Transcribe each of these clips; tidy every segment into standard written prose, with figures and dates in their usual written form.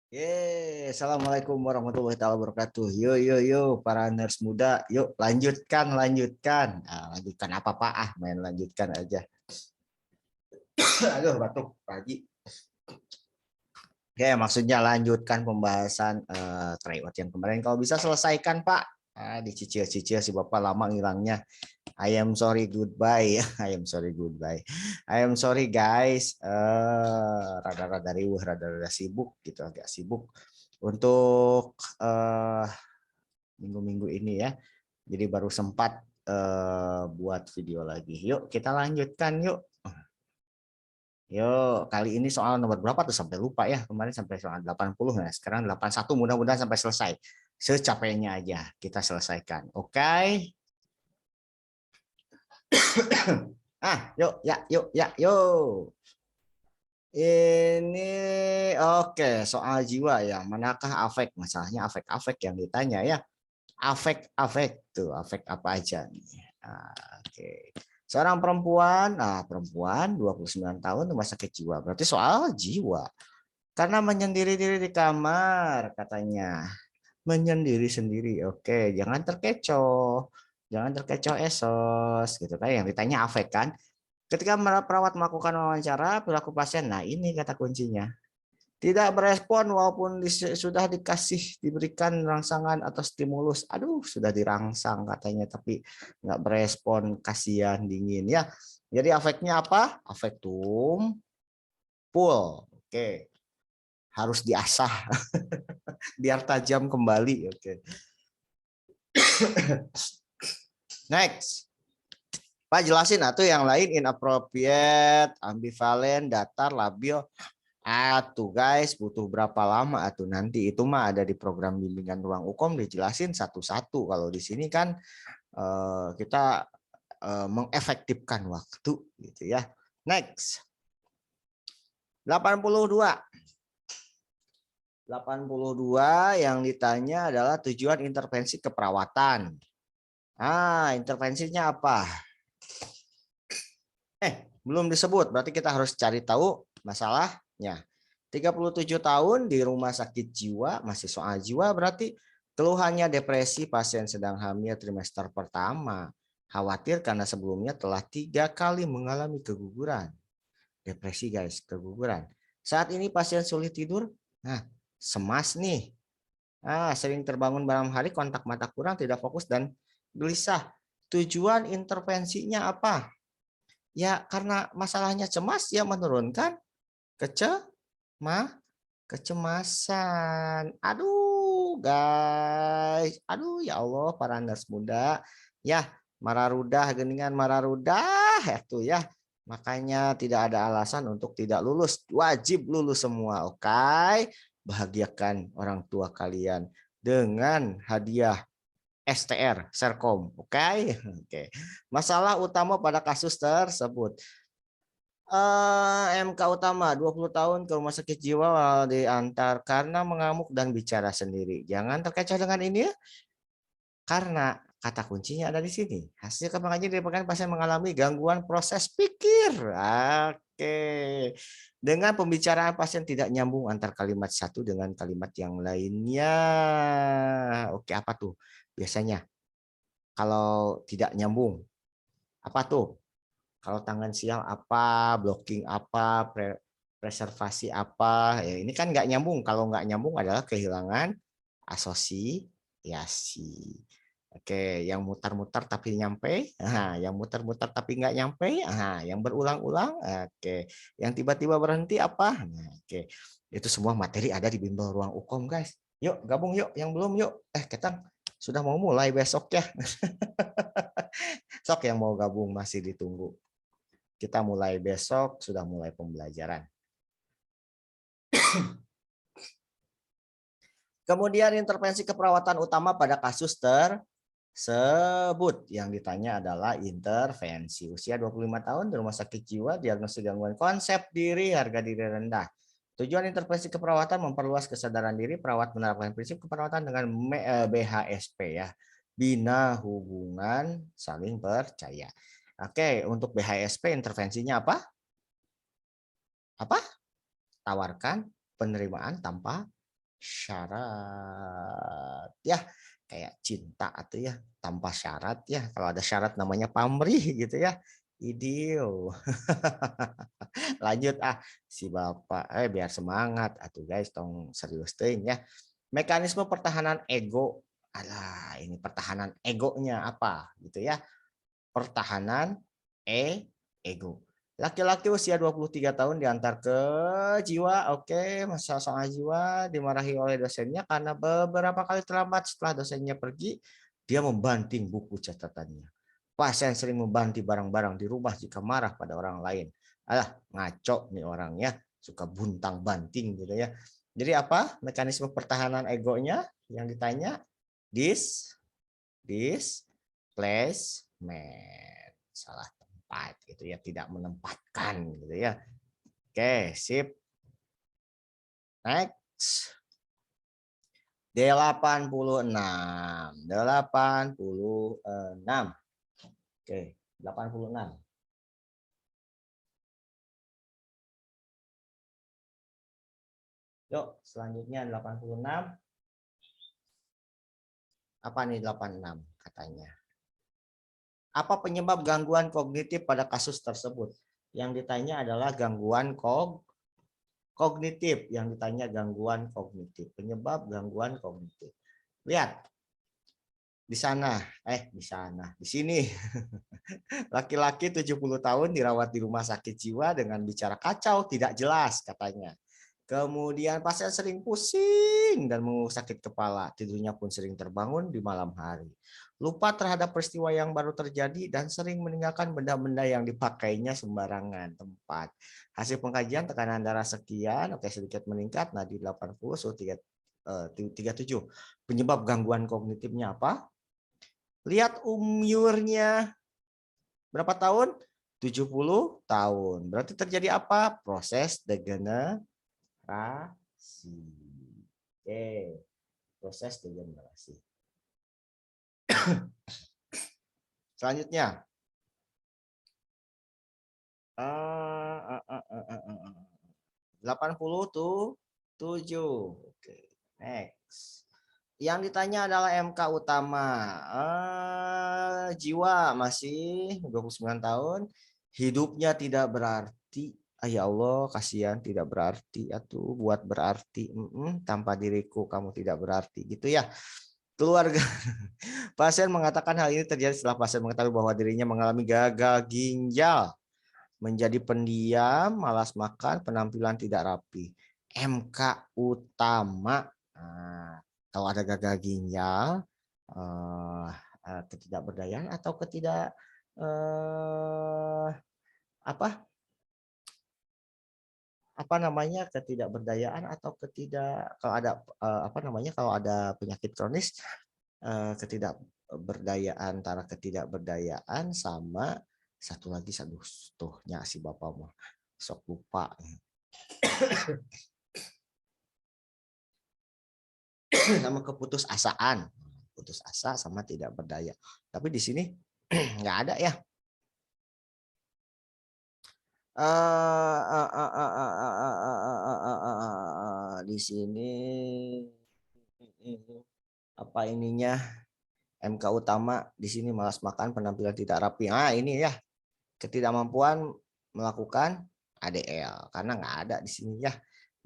Assalamualaikum warahmatullahi wabarakatuh. Yo, para nurse muda, yuk lanjutkan. Lanjutkan apa Pak? Main lanjutkan aja. Aduh, batuk pagi. Oke, maksudnya lanjutkan pembahasan tryout yang kemarin. Kalau bisa selesaikan Pak. Dicicil-cicil si Bapak lama ngilangnya. I am sorry goodbye. I am sorry goodbye. I am sorry guys. Rada-rada riuh, rada-rada sibuk gitu, agak sibuk untuk minggu-minggu ini ya. Jadi baru sempat buat video lagi. Yuk kita lanjutkan yuk. Yuk, kali ini soal nomor berapa tuh sampai lupa ya. Kemarin sampai soal 80 ya. Sekarang 81, mudah-mudahan sampai selesai. Secapainya aja kita selesaikan. Oke. Yuk. Ini oke, soal jiwa ya. Manakah afek? Masalahnya afek-afek yang ditanya ya. Afek tuh, afek apa aja nih. Oke. Seorang perempuan 29 tahun rumah sakit jiwa. Berarti soal jiwa. Karena menyendiri diri di kamar katanya. Menyendiri sendiri. Oke, jangan terkecoh. Jangan terkecoh esos gitu kan. Yang ditanya afek kan. Ketika perawat melakukan wawancara perilaku pasien, nah ini kata kuncinya. Tidak berespon walaupun sudah diberikan rangsangan atau stimulus. Aduh, sudah dirangsang katanya tapi nggak berespon, kasihan, dingin ya. Jadi afeknya apa? Afektum full. Oke. Harus diasah biar tajam kembali. Oke. Next. Pak jelasin atau yang lain inappropriate, ambivalen, datar, labil. Guys, butuh berapa lama nanti itu mah ada di program bimbingan ruang hukum dijelasin satu-satu. Kalau di sini kan kita mengefektifkan waktu gitu ya. Next. 82 yang ditanya adalah tujuan intervensi keperawatan. Intervensinya apa? Belum disebut, berarti kita harus cari tahu masalahnya. 37 tahun di rumah sakit jiwa, masih soal jiwa berarti keluhannya depresi, pasien sedang hamil trimester pertama. Khawatir karena sebelumnya telah 3 kali mengalami keguguran. Depresi guys, keguguran. Saat ini pasien sulit tidur, cemas nih. Sering terbangun malam hari, kontak mata kurang, tidak fokus dan gelisah. Tujuan intervensinya apa? Ya karena masalahnya cemas, ya menurunkan kecemasan. Aduh guys, aduh ya Allah para nurse muda, ya mararudah geningan mararudah itu ya. Makanya tidak ada alasan untuk tidak lulus, wajib lulus semua. Oke, bahagiakan orang tua kalian dengan hadiah STR, Serkom. Oke. Masalah utama pada kasus tersebut. MK utama 20 tahun ke rumah sakit jiwa diantar karena mengamuk dan bicara sendiri. Jangan terkecoh dengan ini ya. Karena kata kuncinya ada di sini. Hasil kembangannya diripakan pasien mengalami gangguan proses pikir. Oke. Dengan pembicaraan pasien tidak nyambung antar kalimat satu dengan kalimat yang lainnya. Oke, apa tuh? Biasanya kalau tidak nyambung. Apa tuh? Kalau tangan sial apa, blocking apa, preservasi apa, ya ini kan nggak nyambung. Kalau nggak nyambung adalah kehilangan asosiasi. Oke, yang mutar-mutar tapi nyampe, yang mutar-mutar tapi nggak nyampe, yang berulang-ulang, oke, yang tiba-tiba berhenti apa, oke, itu semua materi ada di bimbel ruang hukum guys. Yuk gabung yuk, yang belum yuk, Ketang sudah mau mulai besok ya. Sok yang mau gabung masih ditunggu. Kita mulai besok, sudah mulai pembelajaran. Kemudian intervensi keperawatan utama pada kasus tersebut. Yang ditanya adalah intervensi. Usia 25 tahun di rumah sakit jiwa, diagnosis gangguan konsep diri, harga diri rendah. Tujuan intervensi keperawatan memperluas kesadaran diri, perawat menerapkan prinsip keperawatan dengan BHSP ya. Bina hubungan saling percaya. Oke, untuk BHSP intervensinya apa? Tawarkan penerimaan tanpa syarat. Ya, kayak cinta atau ya tanpa syarat ya. Kalau ada syarat namanya pamrih gitu ya. Idio. Lanjut si Bapak. Biar semangat atuh guys, tong serius teuing ya. Mekanisme pertahanan ego. Alah, ini pertahanan egonya apa gitu ya. Pertahanan ego. Laki-laki usia 23 tahun diantar ke jiwa. Oke, masalah soal jiwa dimarahi oleh dosennya karena beberapa kali terlambat. Setelah dosennya pergi, dia membanting buku catatannya. Pasien sering membanting barang-barang di rumah jika marah pada orang lain. Alah, ngaco nih orangnya, suka buntang banting gitu ya. Jadi apa mekanisme pertahanan egonya yang ditanya? Displacement, salah tempat gitu ya, tidak menempatkan gitu ya. Oke, sip. Next. 86. Oke, 86. Yuk, selanjutnya 86. Apa nih 86 katanya? Apa penyebab gangguan kognitif pada kasus tersebut? Yang ditanya adalah gangguan kognitif. Yang ditanya gangguan kognitif. Penyebab gangguan kognitif. Lihat. Di sini. Laki-laki 70 tahun dirawat di rumah sakit jiwa dengan bicara kacau, tidak jelas katanya. Kemudian pasien sering pusing dan sakit kepala, tidurnya pun sering terbangun di malam hari. Lupa terhadap peristiwa yang baru terjadi dan sering meninggalkan benda-benda yang dipakainya sembarangan tempat. Hasil pengkajian tekanan darah sekian, oke sedikit meningkat, nadi 80, suhu 37. Penyebab gangguan kognitifnya apa? Lihat umurnya berapa tahun? 70 tahun. Berarti terjadi apa? Proses degenerasi. Oke, proses degenerasi. Selanjutnya. 87. Oke, next. Yang ditanya adalah MK utama. Jiwa masih 29 tahun. Hidupnya tidak berarti. Ya Allah, kasihan tidak berarti. Atuh buat berarti. Tanpa diriku kamu tidak berarti. Gitu ya. Keluarga. Pasien mengatakan hal ini terjadi setelah pasien mengetahui bahwa dirinya mengalami gagal ginjal. Menjadi pendiam, malas makan, penampilan tidak rapi. MK utama. Nah, kalau ada gagal ginjal, ketidakberdayaan atau ketidakberdayaan atau kalau ada kalau ada penyakit kronis, ketidakberdayaan, antara ketidakberdayaan sama satu lagi tuhnya si bapak mah sok lupa. Sama keputusasaan, putus asa sama tidak berdaya. Tapi di sini nggak ada ya. Di sini apa ininya? MK utama di sini malas makan, penampilan tidak rapi. Ini ya, ketidakmampuan melakukan ADL karena nggak ada di sini ya.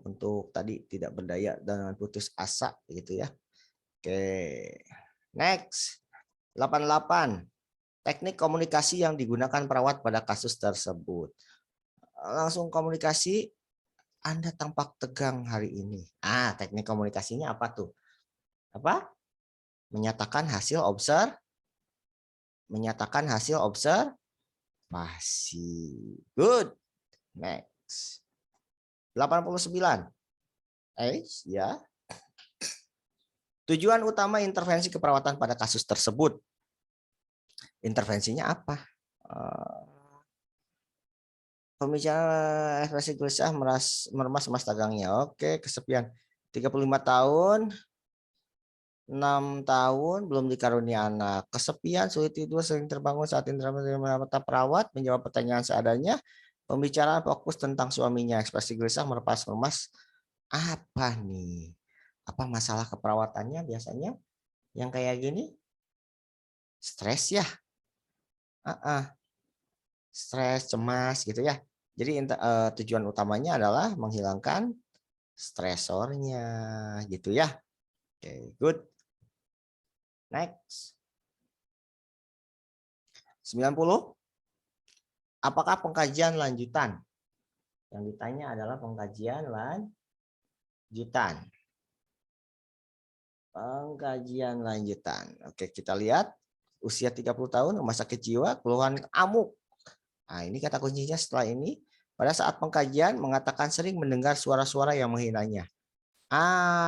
Untuk tadi tidak berdaya dengan putus asa gitu ya. Oke. Next. 88. Teknik komunikasi yang digunakan perawat pada kasus tersebut. Langsung komunikasi, Anda tampak tegang hari ini. Teknik komunikasinya apa tuh? Apa? Menyatakan hasil observasi. Good. Next. 89. Ya. Tujuan utama intervensi keperawatan pada kasus tersebut. Intervensinya apa? Pembicaraan ekspresi gelisah meremas tegangnya. Oke, kesepian. 35 tahun. 6 tahun belum dikarunia anak. Kesepian, sulit tidur, sering terbangun saat mata perawat, menjawab pertanyaan seadanya. Pembicaraan fokus tentang suaminya, ekspresi gelisah meremas. Apa nih? Apa masalah keperawatannya biasanya yang kayak gini? Stres ya. Stres, cemas gitu ya. Jadi tujuan utamanya adalah menghilangkan stresornya gitu ya. Oke, good. Next. 90. Apakah pengkajian lanjutan? Yang ditanya adalah pengkajian lanjutan. Pengkajian lanjutan. Oke, kita lihat. Usia 30 tahun, rumah sakit jiwa, keluhan amuk. Nah, ini kata kuncinya setelah ini. Pada saat pengkajian, mengatakan sering mendengar suara-suara yang menghinanya.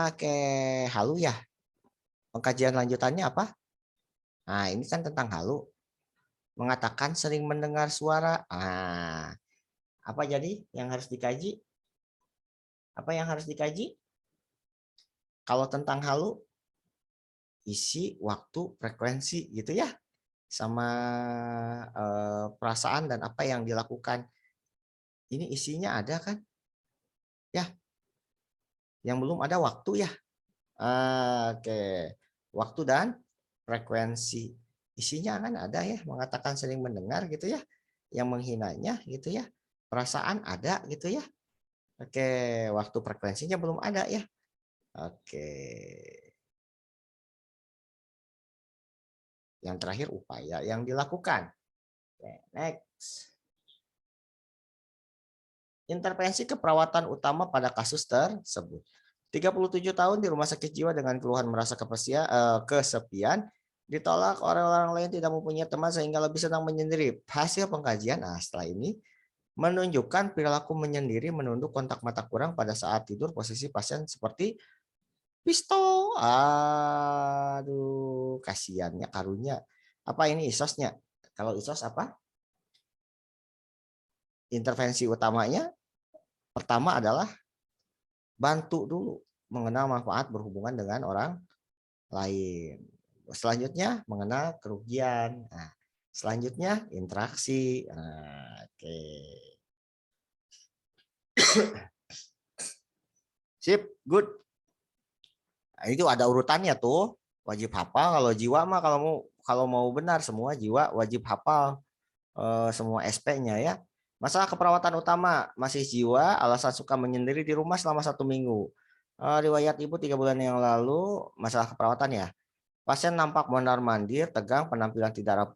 Oke, halu ya. Pengkajian lanjutannya apa? Nah, ini kan tentang halu. Mengatakan sering mendengar suara. Nah, apa jadi yang harus dikaji? Apa yang harus dikaji? Kalau tentang halu, isi, waktu, frekuensi gitu ya. Sama perasaan dan apa yang dilakukan. Ini isinya ada kan? Ya, yang belum ada waktu ya. Oke, waktu dan frekuensi. Isinya kan ada ya, mengatakan sering mendengar gitu ya. Yang menghinanya gitu ya. Perasaan ada gitu ya. Oke, waktu frekuensinya belum ada ya. Oke. Yang terakhir upaya yang dilakukan. Oke, next. Intervensi keperawatan utama pada kasus tersebut. 37 tahun di rumah sakit jiwa dengan keluhan merasa kesepian, ditolak oleh orang lain, tidak mempunyai teman sehingga lebih senang menyendiri. Hasil pengkajian, nah setelah ini menunjukkan perilaku menyendiri, menunduk, kontak mata kurang pada saat tidur, posisi pasien seperti pistol. Aduh, kasihannya karunya. Apa ini isosnya? Kalau isos apa? Intervensi utamanya pertama adalah bantu dulu mengenal manfaat berhubungan dengan orang lain. Selanjutnya mengenal kerugian. Nah, selanjutnya interaksi. Nah, oke. Sip, good. Nah, itu ada urutannya tuh. Wajib hafal. Kalau jiwa mah kalau mau benar semua jiwa wajib hafal semua SP-nya ya. Masalah keperawatan utama masih jiwa, alasan suka menyendiri di rumah selama 1 minggu. Riwayat ibu 3 bulan yang lalu, masalah keperawatan ya. Pasien nampak mondar-mandir, tegang, penampilan tidak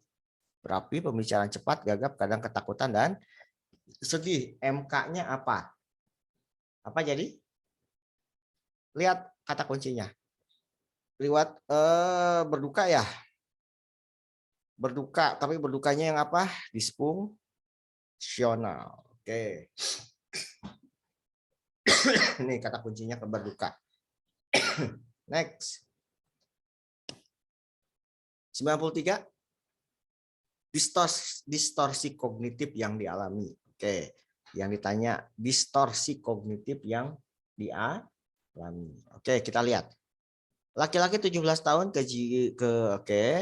rapi, pembicaraan cepat, gagap, kadang ketakutan dan sedih. MK-nya apa? Apa jadi? Lihat kata kuncinya. Liwat berduka ya. Berduka, tapi berdukanya yang apa? Disfungsional. Oke. Ini kata kuncinya ke berduka. Next. 93. Distorsi kognitif yang dialami. Oke. Yang ditanya distorsi kognitif yang dialami. Oke, kita lihat. Laki-laki 17 tahun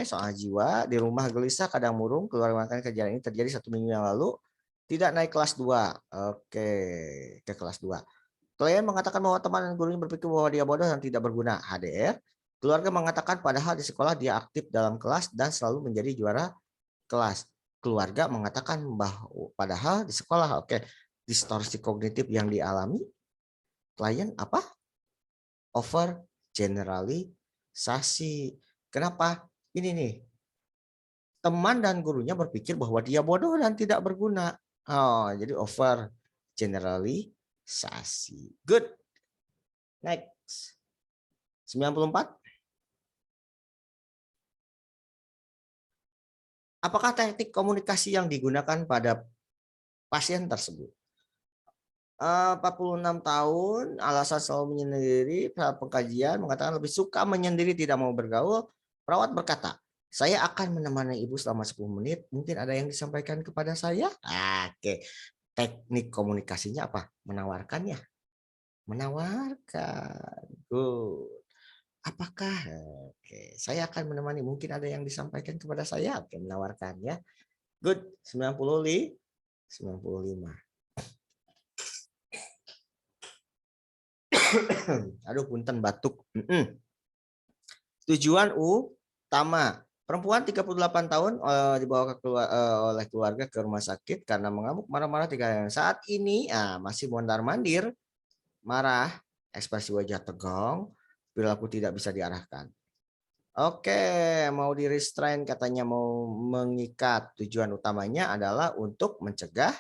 soal jiwa di rumah gelisah kadang murung, keluar makan. Kejadian ini terjadi 1 minggu yang lalu, tidak naik kelas 2. Oke, ke kelas 2. Klien mengatakan bahwa teman dan gurunya berpikir bahwa dia bodoh dan tidak berguna. HDR. Keluarga mengatakan padahal di sekolah dia aktif dalam kelas dan selalu menjadi juara kelas. Keluarga mengatakan bahwa padahal di sekolah. Oke, distorsi kognitif yang dialami klien apa? Over generalisasi. Kenapa? Ini nih. Teman dan gurunya berpikir bahwa dia bodoh dan tidak berguna. Oh, jadi over generalisasi. Good. Next. 94. Apakah teknik komunikasi yang digunakan pada pasien tersebut? 46 tahun, alasan selalu menyendiri, pengkajian mengatakan lebih suka menyendiri, tidak mau bergaul. Perawat berkata, saya akan menemani ibu selama 10 menit, mungkin ada yang disampaikan kepada saya. Oke, teknik komunikasinya apa? Menawarkan ya? Menawarkan. Good. Apakah? Oke, saya akan menemani, mungkin ada yang disampaikan kepada saya. Oke, menawarkan ya. Good, 95. Aduh, punten batuk. Tujuan utama. Perempuan 38 tahun dibawa oleh keluarga ke rumah sakit karena mengamuk marah-marah 3 hari. Saat ini masih mondar-mandir, marah, ekspresi wajah tegang, perilaku tidak bisa diarahkan. Oke, mau di restrain katanya, mau mengikat. Tujuan utamanya adalah untuk mencegah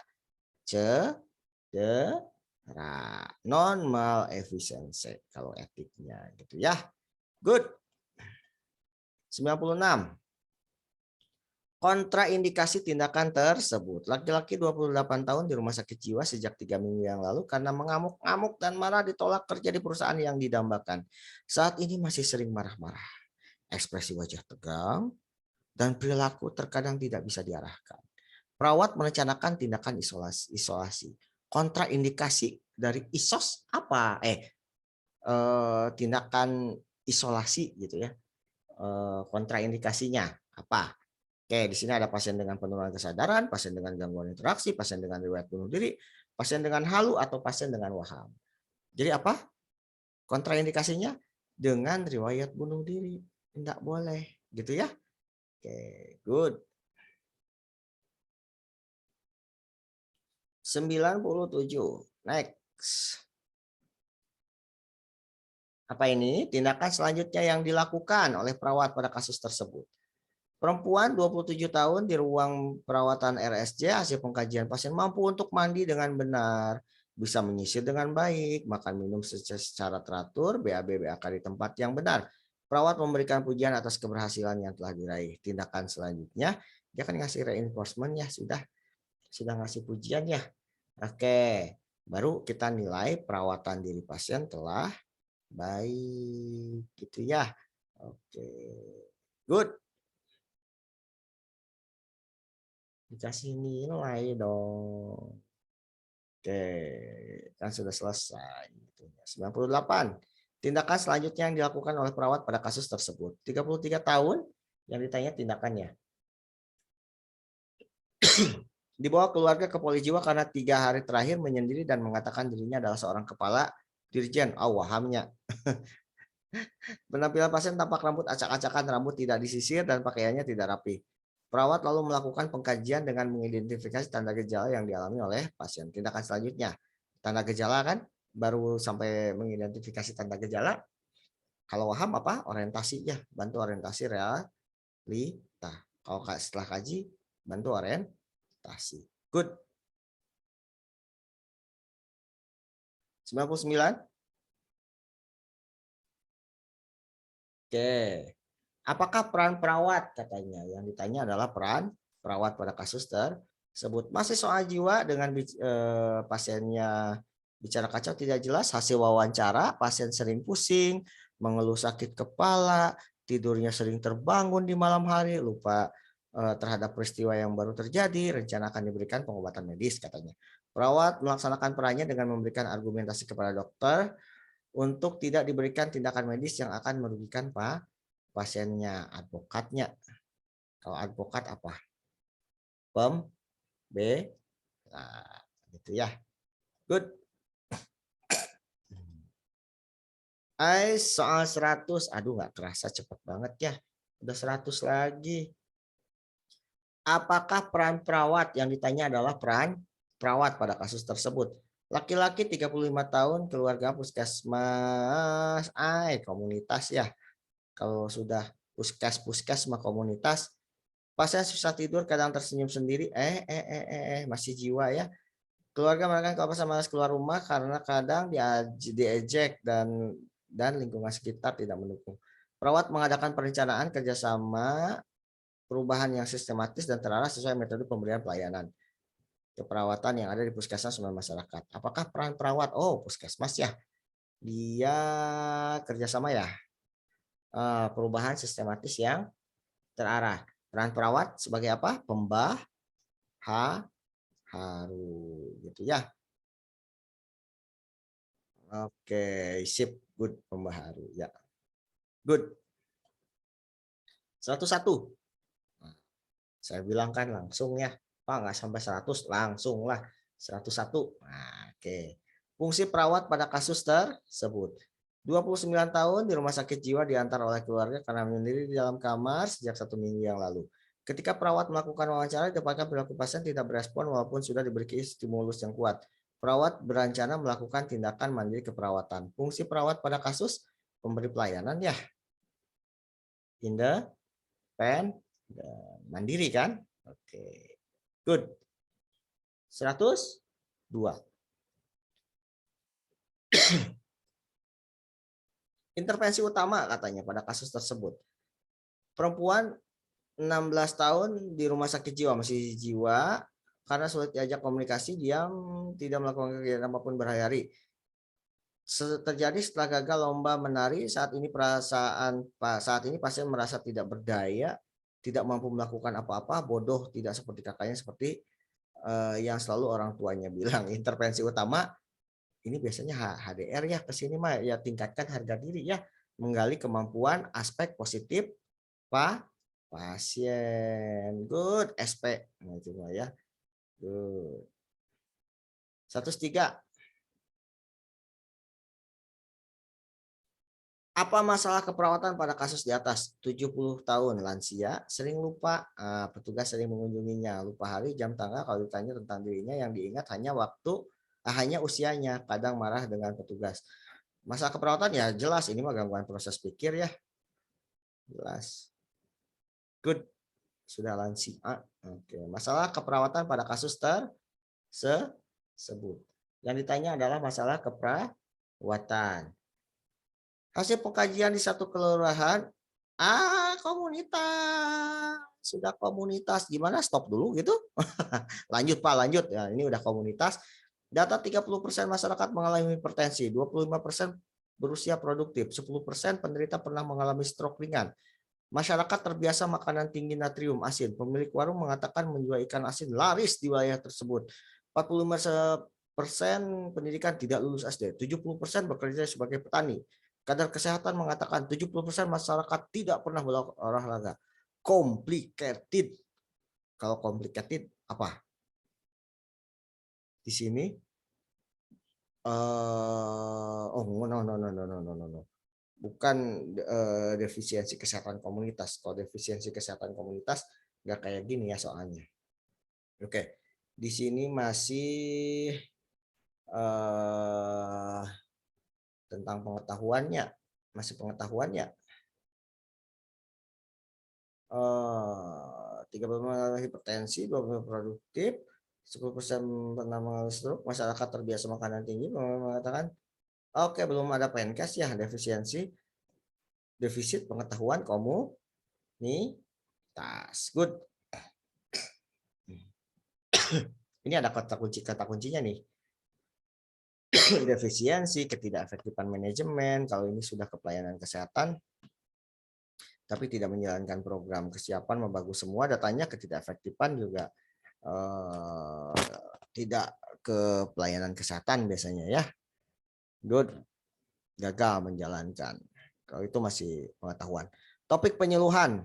cedera. Non efisiensi kalau etiknya gitu ya. Good. 96. Kontraindikasi tindakan tersebut. Laki-laki 28 tahun di rumah sakit jiwa sejak 3 minggu yang lalu karena mengamuk-ngamuk dan marah ditolak kerja di perusahaan yang didambakan. Saat ini masih sering marah-marah. Ekspresi wajah tegang dan perilaku terkadang tidak bisa diarahkan. Perawat merencanakan tindakan isolasi. Kontraindikasi dari isos apa? Tindakan isolasi gitu ya. Kontraindikasinya apa? Oke, di sini ada pasien dengan penurunan kesadaran, pasien dengan gangguan interaksi, pasien dengan riwayat bunuh diri, pasien dengan halu atau pasien dengan waham. Jadi apa? Kontraindikasinya dengan riwayat bunuh diri. Tidak boleh, gitu ya. Oke, good. 97. Next. Apa ini? Tindakan selanjutnya yang dilakukan oleh perawat pada kasus tersebut. Perempuan 27 tahun di ruang perawatan RSJ, hasil pengkajian pasien mampu untuk mandi dengan benar, bisa menyisir dengan baik, makan minum secara teratur, BAB-BAK di tempat yang benar. Perawat memberikan pujian atas keberhasilan yang telah diraih. Tindakan selanjutnya, dia akan ngasih reinforcement ya, sudah ngasih pujian ya. Oke, baru kita nilai perawatan diri pasien telah baik gitu ya. Oke, good. Dikasih nilai dong. Oke, kan sudah selesai. 98. Tindakan selanjutnya yang dilakukan oleh perawat pada kasus tersebut. 33 tahun yang ditanya tindakannya. Dibawa keluarga ke poli jiwa karena 3 hari terakhir menyendiri dan mengatakan dirinya adalah seorang kepala dirjen. Wahamnya. Penampilan pasien tampak rambut acak-acakan, rambut tidak disisir dan pakaiannya tidak rapi. Perawat lalu melakukan pengkajian dengan mengidentifikasi tanda gejala yang dialami oleh pasien. Tindakan selanjutnya, tanda gejala kan, baru sampai mengidentifikasi tanda gejala. Kalau waham apa? Orientasi ya, bantu orientasi realita. Kalau setelah kaji, bantu orientasi. Good. 99. Oke. Apakah peran perawat katanya? Yang ditanya adalah peran perawat pada kasus tersebut. Masih soal jiwa dengan pasiennya bicara kacau tidak jelas, hasil wawancara, pasien sering pusing, mengeluh sakit kepala, tidurnya sering terbangun di malam hari, lupa terhadap peristiwa yang baru terjadi, rencana akan diberikan pengobatan medis katanya. Perawat melaksanakan perannya dengan memberikan argumentasi kepada dokter untuk tidak diberikan tindakan medis yang akan merugikan pasiennya. Advokatnya, kalau advokat apa? Nah, gitu ya. Good. Soal 100. Aduh, nggak kerasa cepet banget ya. Udah 100 lagi. Apakah peran perawat? Yang ditanya adalah peran perawat pada kasus tersebut. Laki-laki 35 tahun, keluarga puskesmas, komunitas ya. Kalau sudah puskesmas komunitas, pasien susah tidur, kadang tersenyum sendiri, masih jiwa ya. Keluarga melakukan kelepasan malas keluar rumah karena kadang diejek dan lingkungan sekitar tidak mendukung. Perawat mengadakan perencanaan kerjasama perubahan yang sistematis dan terarah sesuai metode pemberian pelayanan keperawatan yang ada di puskesmas dan masyarakat. Apakah peran perawat? Oh, puskesmas ya. Dia kerjasama ya. Perubahan sistematis yang terarah. Peran perawat sebagai apa? Haru gitu ya. Oke, sip, good, pembaharu ya. Good. 101. Nah, saya bilang kan langsung ya. Pak nggak sampai 100 langsung lah 101. Nah, oke. Fungsi perawat pada kasus tersebut. 29 tahun di rumah sakit jiwa diantar oleh keluarga karena menyendiri di dalam kamar sejak 1 minggu yang lalu. Ketika perawat melakukan wawancara, didapatkan perilaku pasien tidak berespon walaupun sudah diberi stimulus yang kuat. Perawat berencana melakukan tindakan mandiri keperawatan. Fungsi perawat pada kasus pemberi pelayanan ya. Independen, mandiri kan? Oke. Good. 102. Intervensi utama katanya pada kasus tersebut. Perempuan 16 tahun di rumah sakit jiwa, masih jiwa, karena sulit diajak komunikasi, diam, tidak melakukan kegiatan apapun berhari-hari. Terjadi setelah gagal lomba menari. Saat ini pasien merasa tidak berdaya, tidak mampu melakukan apa-apa, bodoh, tidak seperti kakaknya, seperti yang selalu orang tuanya bilang. Intervensi utama ini biasanya HDR ya, ke sini mah ya, tingkatkan harga diri ya, menggali kemampuan aspek positif pasien. Good. SP. Nah, itu ya. Good. 103. Apa masalah keperawatan pada kasus di atas? 70 tahun, lansia, sering lupa, petugas sering mengunjunginya, lupa hari, jam, tanggal, kalau ditanya tentang dirinya yang diingat hanya usianya, kadang marah dengan petugas. Masalah keperawatan ya jelas, ini mah gangguan proses pikir ya. Jelas. Good. Sudah lansia. Oke. Masalah keperawatan pada kasus tersebut. Yang ditanya adalah masalah keperawatan. Hasil pengkajian di satu kelurahan, komunitas. Sudah komunitas, gimana? Stop dulu gitu. Lanjut Pak, lanjut. Ya, ini udah komunitas. Data 30% masyarakat mengalami hipertensi, 25% berusia produktif, 10% penderita pernah mengalami stroke ringan. Masyarakat terbiasa makanan tinggi natrium asin. Pemilik warung mengatakan menjual ikan asin laris di wilayah tersebut. 45% pendidikan tidak lulus SD. 70% bekerja sebagai petani. Kadar kesehatan mengatakan 70% masyarakat tidak pernah berolahraga. Complicated. Kalau complicated apa? Di sini no. Bukan defisiensi kesehatan komunitas. Kalau defisiensi kesehatan komunitas nggak kayak gini ya soalnya. Oke, di sini masih tentang pengetahuannya, masih pengetahuannya. 30% hipertensi, 20% produktif, 10% pernah mengalami stroke, masyarakat terbiasa makanan tinggi, mengatakan oke, belum ada PNKes ya, defisit pengetahuan komunitas. Good. Ini ada kata kuncinya nih. Defisiensi, ketidakefektifan manajemen, kalau ini sudah ke pelayanan kesehatan, tapi tidak menjalankan program kesiapan, membagus semua datanya, ketidakefektifan juga tidak ke pelayanan kesehatan biasanya ya. Good. Gagal menjalankan. Kalau itu masih pengetahuan. Topik penyuluhan.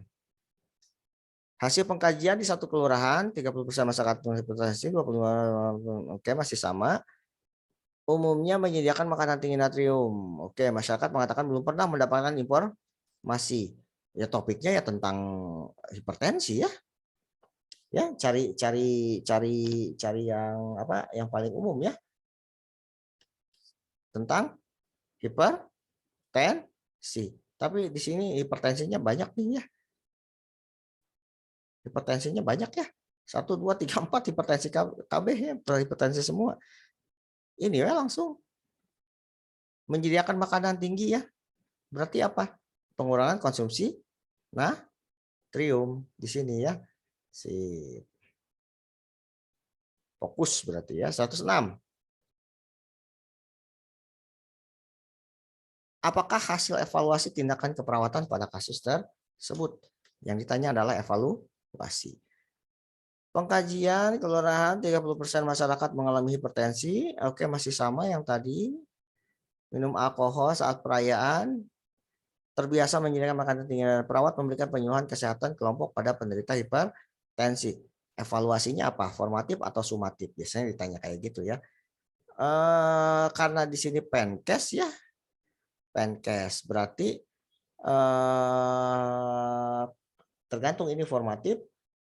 Hasil pengkajian di satu kelurahan, 30% masyarakat hipertensi, 25%, oke, masih sama. Umumnya menyediakan makanan tinggi natrium. Oke, masyarakat mengatakan belum pernah mendapatkan informasi. Ya topiknya ya tentang hipertensi ya. Ya, cari yang apa? Yang paling umum ya. Tentang hipertensi. Tapi di sini hipertensinya banyak nih ya. Hipertensinya banyak ya. 1, 2, 3, 4 hipertensi KB ya, hipertensi semua. Ini ya langsung menyediakan makanan tinggi ya. Berarti apa? Pengurangan konsumsi natrium di sini ya. Sip. Fokus berarti ya. 106. Apakah hasil evaluasi tindakan keperawatan pada kasus tersebut? Yang ditanya adalah evaluasi. Pengkajian kelurahan 30% masyarakat mengalami hipertensi. Oke, masih sama yang tadi. Minum alkohol saat perayaan. Terbiasa menyediakan makanan tinggi dan perawat memberikan penyuluhan kesehatan kelompok pada penderita hipertensi. Evaluasinya apa? Formatif atau sumatif? Biasanya ditanya kayak gitu ya. Karena di sini Penkes ya, Penkes berarti tergantung ini formatif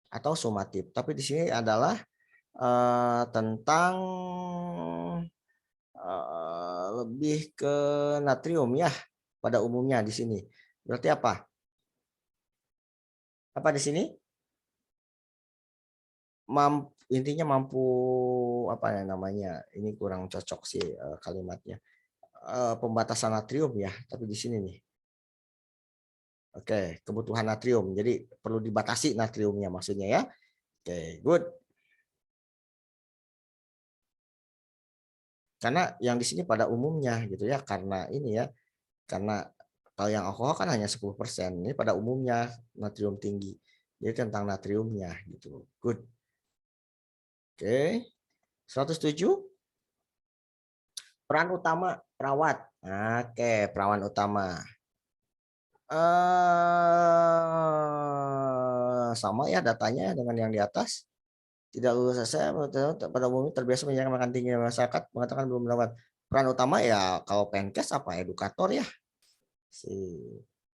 atau sumatif. Tapi di sini adalah tentang lebih ke natrium ya pada umumnya di sini. Berarti apa? Apa di sini? Intinya mampu apa ya namanya? Ini kurang cocok sih kalimatnya. Pembatasan natrium ya, tapi di sini nih. Oke, kebutuhan natrium. Jadi perlu dibatasi natriumnya maksudnya ya. Oke, good. Karena yang di sini pada umumnya gitu ya, karena ini ya, karena kalau yang alkohol kan hanya 10%. Ini pada umumnya natrium tinggi. Jadi tentang natriumnya gitu. Good. Oke. 107 peran utama perawat. Oke, perawat utama. Sama ya datanya dengan yang di atas. Tidak lulus saya pada umumnya terbiasa menjaga makan tinggi masyarakat mengatakan belum mendapat peran utama ya kalau Penkes apa edukator ya si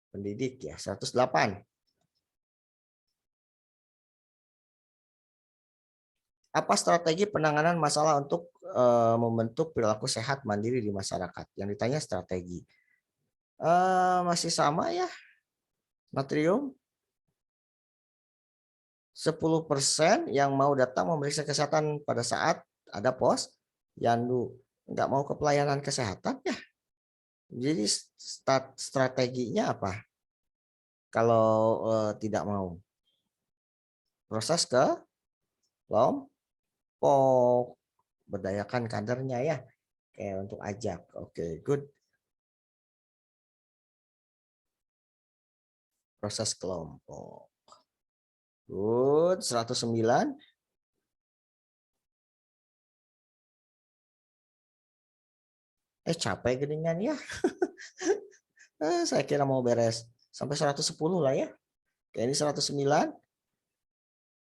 pendidik ya 108. Apa strategi penanganan masalah untuk membentuk perilaku sehat mandiri di masyarakat? Yang ditanya strategi. Masih sama ya natrium 10% yang mau datang memeriksa kesehatan pada saat ada pos Yandu nggak mau ke pelayanan kesehatan ya. Jadi strateginya apa? Kalau tidak mau proses ke kelompok berdayakan kadernya ya. Oke, untuk ajak. Oke, good. Proses kelompok. Good, 109. Capek geningan ya. Saya kira mau beres sampai 110 lah ya. Oke, ini 109.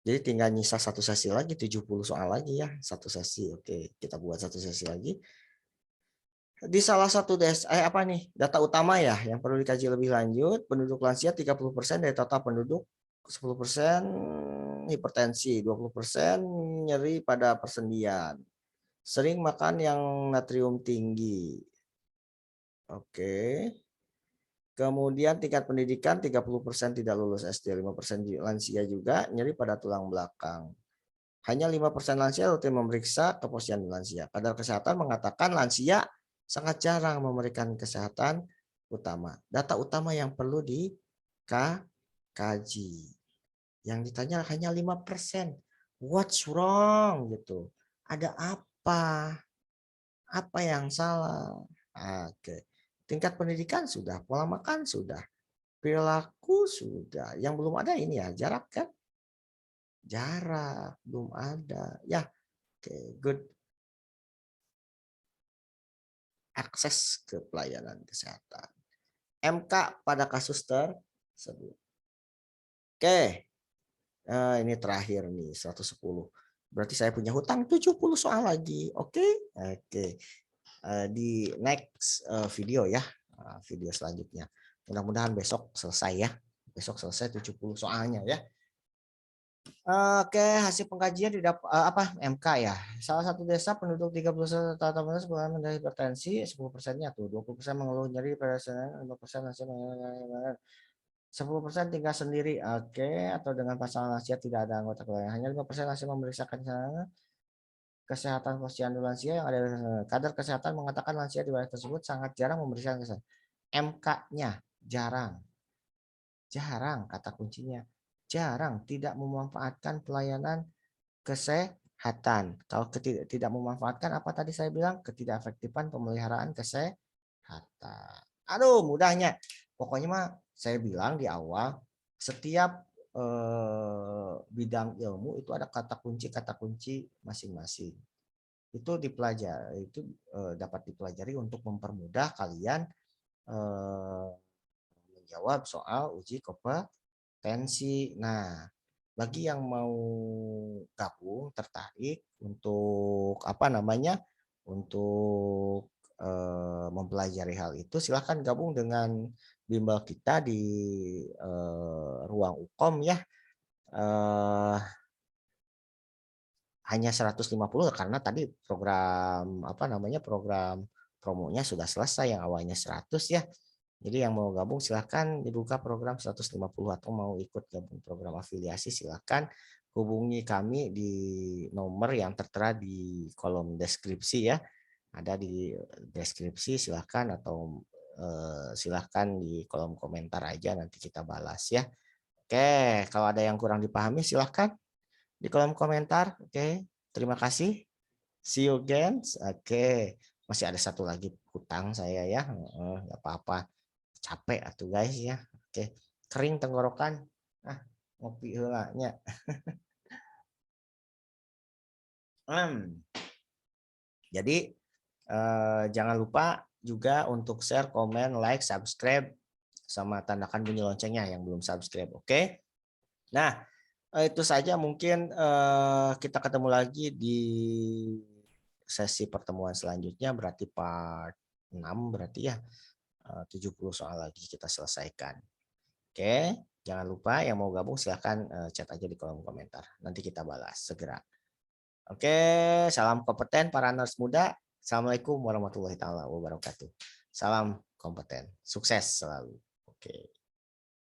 Jadi tinggal nyisa satu sesi lagi, 70 soal lagi ya. Satu sesi. Oke, kita buat satu sesi lagi. Di salah satu apa nih? Data utama ya yang perlu dikaji lebih lanjut, penduduk lansia 30% dari total penduduk, 10% hipertensi, 20% nyeri pada persendian. Sering makan yang natrium tinggi. Oke. Kemudian tingkat pendidikan 30% tidak lulus SD, 5% lansia juga nyeri pada tulang belakang. Hanya 5% lansia rutin memeriksa ke posyandu lansia. Kadar kesehatan mengatakan lansia sangat jarang memberikan kesehatan utama. Data utama yang perlu dikaji. Yang ditanya hanya 5%. What's wrong gitu? Ada apa? Apa yang salah? Oke. Tingkat pendidikan sudah, pola makan sudah, perilaku sudah. Yang belum ada ini ya jarak kan? Jarak belum ada. Ya, oke, good. Akses ke pelayanan kesehatan. MK pada kasus tersebut. Oke. Ini terakhir nih 110. Berarti saya punya hutang 70 soal lagi. Oke. Oke. Di next video ya. Video selanjutnya. Mudah-mudahan besok selesai ya. Besok selesai 70 soalnya ya. Oke, hasil pengkajian apa MK ya. Salah satu desa penduduk 31 tahun sebelum menderita hipertensi, 10%-nya tuh, 20% mengeluh nyeri pada 5% masih 10% tinggal sendiri. Oke, atau dengan pasangan lansia tidak ada anggota keluarga. Hanya 5% masih memeriksakan kesehatan posyandu lansia yang ada di sana. Kadar kesehatan mengatakan lansia di wilayah tersebut sangat jarang memeriksakan kesehatan. MK-nya jarang. Jarang kata kuncinya. Jarang tidak memanfaatkan pelayanan kesehatan. Kalau tidak memanfaatkan apa tadi saya bilang ketidakefektifan pemeliharaan kesehatan. Aduh, mudahnya. Pokoknya mah saya bilang di awal setiap bidang ilmu itu ada kata kunci masing-masing. Itu dipelajari, itu dapat dipelajari untuk mempermudah kalian menjawab soal uji kompetensi. Nah, bagi yang mau gabung tertarik untuk apa namanya untuk mempelajari hal itu, silahkan gabung dengan bimbel kita di ruang Ukom ya. Hanya 150 karena tadi program program promonya sudah selesai yang awalnya 100 ya. Jadi yang mau gabung silahkan dibuka program 150 atau mau ikut gabung program afiliasi silahkan hubungi kami di nomor yang tertera di kolom deskripsi ya. Ada di deskripsi silahkan atau silahkan di kolom komentar aja nanti kita balas ya. Oke, kalau ada yang kurang dipahami silahkan di kolom komentar. Oke, terima kasih. See you again. Oke, masih ada satu lagi hutang saya ya. Nggak apa-apa. Capek atuh guys ya. Oke, kering tenggorokan. Ah, ngopi heula nya. Jadi jangan lupa juga untuk share, komen, like, subscribe, sama tandakan bunyi loncengnya yang belum subscribe. Oke. Nah, itu saja mungkin kita ketemu lagi di sesi pertemuan selanjutnya berarti part 6 berarti ya 70 soal lagi kita selesaikan. Oke, jangan lupa yang mau gabung silahkan chat aja di kolom komentar. Nanti kita balas segera. Oke, salam kompeten para nurse muda. Assalamualaikum warahmatullahi wabarakatuh. Salam kompeten. Sukses selalu. Oke.